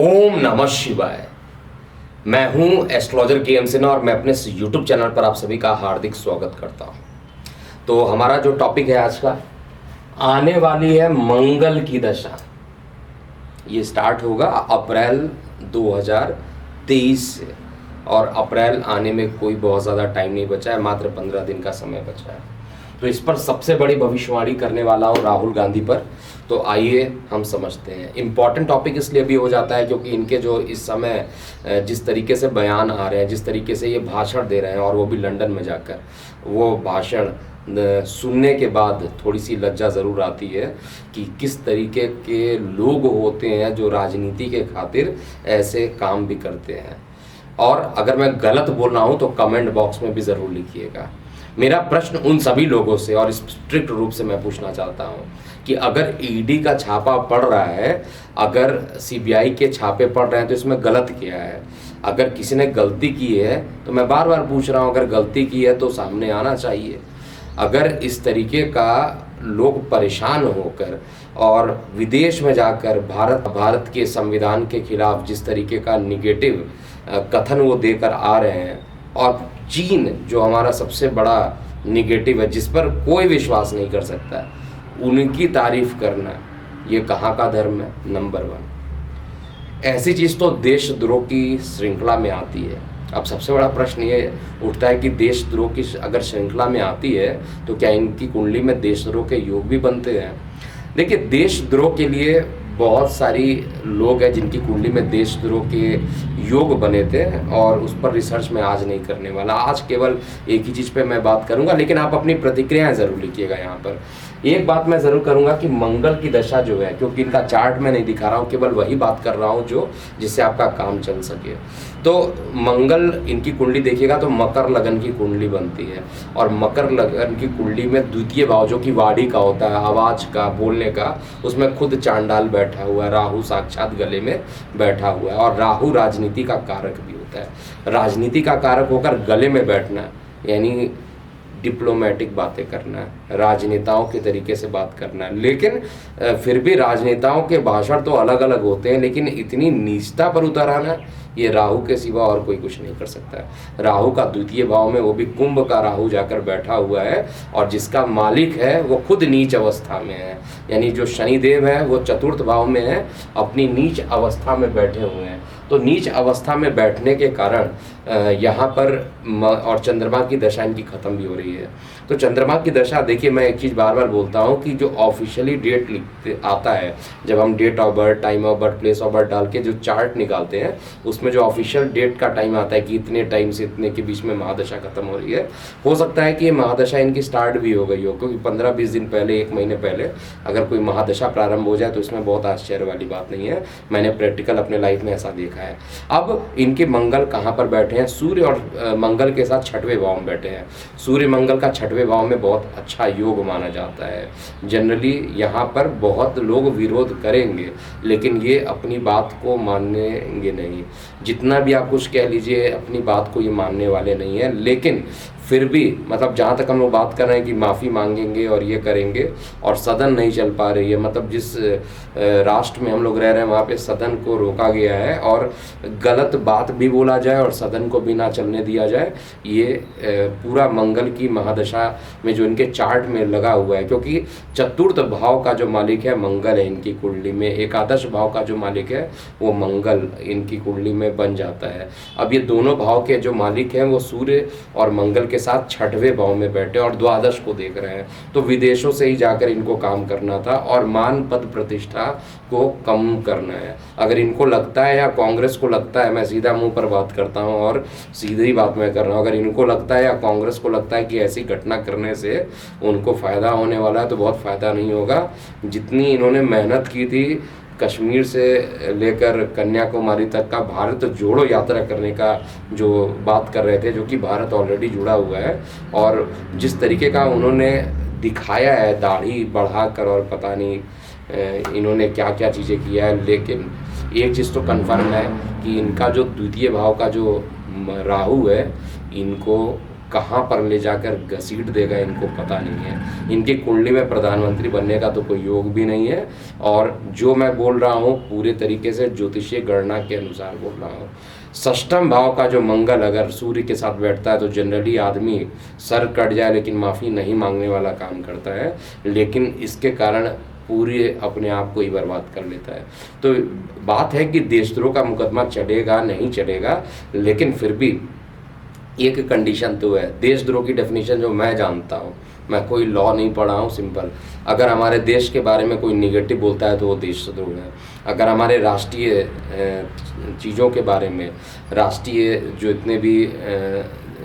ओम नमः शिवाय। मैं हूं एस्ट्रोलॉजर के एम सिन्हा और मैं अपने यूट्यूब चैनल पर आप सभी का हार्दिक स्वागत करता हूं। तो हमारा जो टॉपिक है आज का, आने वाली है मंगल की दशा। ये स्टार्ट होगा अप्रैल 2023 से, और अप्रैल आने में कोई बहुत ज़्यादा टाइम नहीं बचा है, मात्र 15 दिन का समय बचा है। तो इस पर सबसे बड़ी भविष्यवाणी करने वाला हूँ राहुल गांधी पर। तो आइए हम समझते हैं। इम्पॉर्टेंट टॉपिक इसलिए भी हो जाता है क्योंकि इनके जो इस समय जिस तरीके से बयान आ रहे हैं, जिस तरीके से ये भाषण दे रहे हैं, और वो भी लंदन में जाकर, वो भाषण सुनने के बाद थोड़ी सी लज्जा ज़रूर आती है कि किस तरीके के लोग होते हैं जो राजनीति के खातिर ऐसे काम भी करते हैं। और अगर मैं गलत बोल रहा हूँ तो कमेंट बॉक्स में भी ज़रूर लिखिएगा। मेरा प्रश्न उन सभी लोगों से, और स्ट्रिक्ट रूप से मैं पूछना चाहता हूँ कि अगर ईडी का छापा पड़ रहा है, अगर सीबीआई के छापे पड़ रहे हैं, तो इसमें गलत क्या है? अगर किसी ने गलती की है तो मैं बार बार पूछ रहा हूँ, अगर गलती की है तो सामने आना चाहिए। अगर इस तरीके का लोग परेशान होकर और विदेश में जाकर भारत के संविधान के खिलाफ जिस तरीके का निगेटिव कथन वो देकर आ रहे हैं, और चीन जो हमारा सबसे बड़ा निगेटिव है, जिस पर कोई विश्वास नहीं कर सकता, उनकी तारीफ करना, ये कहाँ का धर्म है? नंबर 1। ऐसी चीज़ तो देशद्रोह की श्रृंखला में आती है। अब सबसे बड़ा प्रश्न ये उठता है कि देशद्रोह की अगर श्रृंखला में आती है तो क्या इनकी कुंडली में देशद्रोह के योग भी बनते हैं? देखिए, देशद्रोह के लिए बहुत सारी लोग हैं जिनकी कुंडली में देशद्रोह के योग बने थे, और उस पर रिसर्च मैं आज नहीं करने वाला। आज केवल एक ही चीज़ पे मैं बात करूंगा, लेकिन आप अपनी प्रतिक्रियाएं ज़रूर लिखिएगा। यहाँ पर एक बात मैं ज़रूर करूंगा कि मंगल की दशा जो है, क्योंकि इनका चार्ट मैं नहीं दिखा रहा हूँ, केवल वही बात कर रहा हूँ जो जिससे आपका काम चल सके। तो मंगल इनकी कुंडली देखिएगा तो मकर लगन की कुंडली बनती है, और मकर लगन की कुंडली में द्वितीय भाव जो कि वाणी का होता है, आवाज़ का, बोलने का, उसमें खुद चांडाल बैठा हुआ है, राहु साक्षात गले में बैठा हुआ है। और राहु राजनीति का कारक भी होता है। राजनीति का कारक होकर गले में बैठना यानी डिप्लोमेटिक बातें करना, राजनेताओं के तरीके से बात करना। लेकिन फिर भी राजनेताओं के भाषण तो अलग अलग होते हैं, लेकिन इतनी नीचता पर उतर आना, ये राहु के सिवा और कोई कुछ नहीं कर सकता है। राहु का द्वितीय भाव में, वो भी कुंभ का राहु जाकर बैठा हुआ है, और जिसका मालिक है वो खुद नीच अवस्था में है। यानी जो शनिदेव है वो चतुर्थ भाव में है, अपनी नीच अवस्था में बैठे हुए हैं। तो नीच अवस्था में बैठने के कारण यहाँ पर और चंद्रमा की दशा इनकी ख़त्म भी हो रही है। तो चंद्रमा की दशा, देखिए मैं एक चीज़ बार बार बोलता हूँ कि जो ऑफिशियली डेट लिखते आता है, जब हम date of birth, time of birth, place of birth डाल के जो चार्ट निकालते हैं, उसमें जो ऑफिशियल डेट का टाइम आता है कि इतने टाइम से इतने के बीच में महादशा खत्म हो रही है, हो सकता है कि ये महादशा इनकी स्टार्ट भी हो गई हो, क्योंकि 15-20 दिन पहले, 1 महीने पहले अगर कोई महादशा प्रारंभ हो जाए तो इसमें बहुत आश्चर्य वाली बात नहीं है। मैंने प्रैक्टिकल अपने लाइफ में ऐसा देखा है। अब इनके मंगल कहाँ पर बैठे हैं? सूर्य और मंगल के साथ 6वें भाव में बैठे हैं। सूर्य मंगल का 6वें भाव में बहुत अच्छा योग माना जाता है। जनरली यहाँ पर बहुत लोग विरोध करेंगे, लेकिन ये अपनी बात को मानेंगे नहीं। जितना भी आप कुछ कह लीजिए, अपनी बात को ये मानने वाले नहीं है। लेकिन फिर भी मतलब जहाँ तक हम लोग बात कर रहे हैं कि माफ़ी मांगेंगे और ये करेंगे, और सदन नहीं चल पा रही है, मतलब जिस राष्ट्र में हम लोग रह रहे हैं वहाँ पे सदन को रोका गया है, और गलत बात भी बोला जाए और सदन को भी ना चलने दिया जाए, ये पूरा मंगल की महादशा में जो इनके चार्ट में लगा हुआ है। क्योंकि चतुर्थ भाव का जो मालिक है मंगल है इनकी कुंडली में, एकादश भाव का जो मालिक है वो मंगल इनकी कुंडली में बन जाता है। अब ये दोनों भाव के जो मालिक हैं वो सूर्य और मंगल के साथ 6वें भाव में बैठे और द्वादश को देख रहे हैं। तो विदेशों से ही जाकर इनको काम करना था, और मान पद प्रतिष्ठा को कम करना है। अगर इनको लगता है, या कांग्रेस को लगता है, मैं सीधा मुंह पर बात करता हूं और सीधी बात मैं कर रहा हूं, अगर इनको लगता है या कांग्रेस को लगता है कि ऐसी घटना करने से उनको फ़ायदा होने वाला है, तो बहुत फ़ायदा नहीं होगा। जितनी इन्होंने मेहनत की थी कश्मीर से लेकर कन्याकुमारी तक का भारत जोड़ो यात्रा करने का जो बात कर रहे थे, जो कि भारत ऑलरेडी जुड़ा हुआ है, और जिस तरीके का उन्होंने दिखाया है दाढ़ी बढ़ाकर, और पता नहीं इन्होंने क्या क्या चीज़ें किया है। लेकिन एक चीज़ तो कन्फर्म है कि इनका जो द्वितीय भाव का जो राहु है, इनको कहाँ पर ले जाकर घसीट देगा इनको पता नहीं है। इनकी कुंडली में प्रधानमंत्री बनने का तो कोई योग भी नहीं है, और जो मैं बोल रहा हूँ पूरे तरीके से ज्योतिषीय गणना के अनुसार बोल रहा हूँ। षष्ठम भाव का जो मंगल अगर सूर्य के साथ बैठता है तो जनरली आदमी सर कट जाए लेकिन माफ़ी नहीं मांगने वाला काम करता है, लेकिन इसके कारण पूरे अपने आप को ही बर्बाद कर लेता है। तो बात है कि देशद्रोह का मुकदमा चलेगा नहीं चलेगा, लेकिन फिर भी एक कंडीशन तो है। देशद्रोह की डेफिनेशन जो मैं जानता हूँ, मैं कोई लॉ नहीं पढ़ा हूँ, सिंपल, अगर हमारे देश के बारे में कोई निगेटिव बोलता है तो वो देशद्रोह है। अगर हमारे राष्ट्रीय चीज़ों के बारे में, राष्ट्रीय जो इतने भी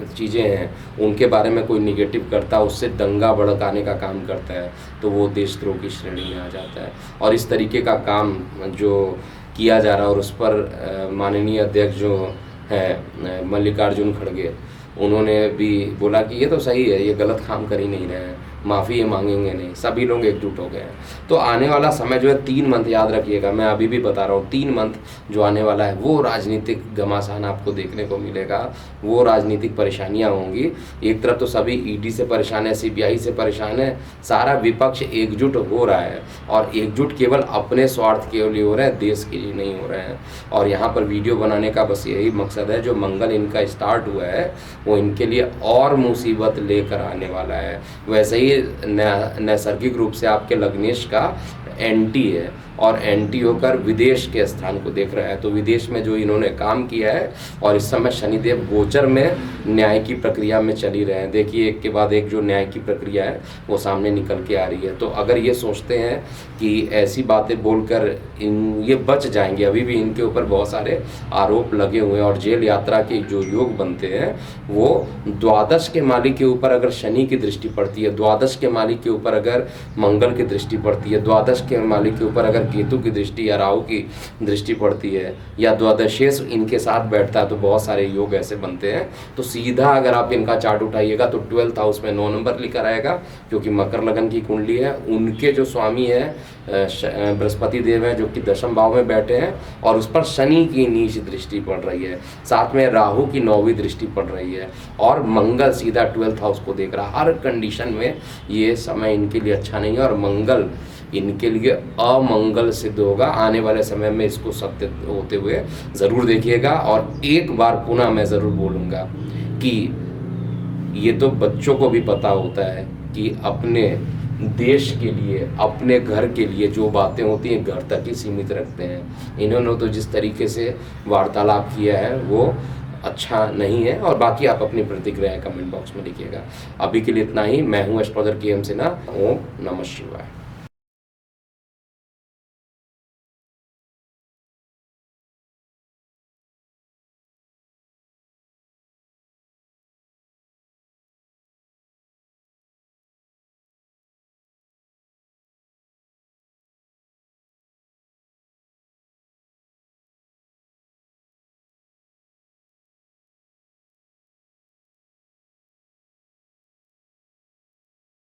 चीज़ें हैं उनके बारे में कोई निगेटिव करता है, उससे दंगा भड़काने का काम करता है, तो वो देशद्रोह की श्रेणी में आ जाता है। और इस तरीके का काम जो किया जा रहा है, और उस पर माननीय अध्यक्ष जो है मल्लिकार्जुन खड़गे, उन्होंने भी बोला कि ये तो सही है, ये गलत काम कर ही नहीं रहे हैं, माफ़ी ये मांगेंगे नहीं, सभी लोग एकजुट हो गए हैं। तो आने वाला समय जो है 3 मंथ याद रखिएगा, मैं अभी भी बता रहा हूँ, 3 मंथ जो आने वाला है वो राजनीतिक घमासान आपको देखने को मिलेगा, वो राजनीतिक परेशानियाँ होंगी। एक तरफ तो सभी ईडी से परेशान है, सीबीआई से परेशान है, सारा विपक्ष एकजुट हो रहा है, और एकजुट केवल अपने स्वार्थ के लिए हो रहे हैं, देश के लिए नहीं हो रहे हैं। और यहाँ पर वीडियो बनाने का बस यही मकसद है, जो मंगल इनका स्टार्ट हुआ है वो इनके लिए और मुसीबत लेकर आने वाला है। वैसे ही नैसर्गिक रूप से आपके लग्नेश का एंटी है, और एंटी होकर विदेश के स्थान को देख रहा है। तो विदेश में जो इन्होंने काम किया है, और इस समय शनिदेव गोचर में न्याय की प्रक्रिया में चली रहे हैं। देखिए एक के बाद एक जो न्याय की प्रक्रिया है वो सामने निकल के आ रही है। तो अगर ये सोचते हैं कि ऐसी बातें बोलकर ये बच जाएंगे, अभी भी इनके ऊपर बहुत सारे आरोप लगे हुए हैं, और जेल यात्रा के जो योग बनते हैं वो द्वादश के मालिक के ऊपर अगर शनि की दृष्टि पड़ती है, द्वादश के मालिक के ऊपर अगर मंगल की दृष्टि पड़ती है, द्वादश के मालिक के ऊपर अगर केतु की दृष्टि या राहु की दृष्टि पड़ती है, या द्वादशेश इनके साथ बैठता है, तो बहुत सारे योग ऐसे बनते हैं। तो सीधा अगर आप इनका चार्ट उठाइएगा तो 12th हाउस में 9 नंबर लिखा आएगा, क्योंकि मकर लगन की कुंडली है। उनके जो स्वामी है बृहस्पति देव हैं, जो कि 10वें भाव में बैठे हैं, और उस पर शनि की नीच दृष्टि पड़ रही है, साथ में राहु की 9वीं दृष्टि पड़ रही है, और मंगल सीधा 12th हाउस को देख रहा है। हर कंडीशन में ये समय इनके लिए अच्छा नहीं है, और मंगल इनके लिए अमंगल सिद्ध होगा। आने वाले समय में इसको सत्य होते हुए ज़रूर देखिएगा। और एक बार पुनः मैं ज़रूर बोलूँगा कि ये तो बच्चों को भी पता होता है कि अपने देश के लिए, अपने घर के लिए जो बातें होती हैं घर तक ही सीमित रखते हैं। इन्होंने तो जिस तरीके से वार्तालाप किया है वो अच्छा नहीं है। और बाकी आप अपनी प्रतिक्रिया कमेंट बॉक्स में लिखिएगा। अभी के लिए इतना ही। मैं हूँ एस्ट्रोलॉजर KM सिन्हा। ओम नमः शिवाय।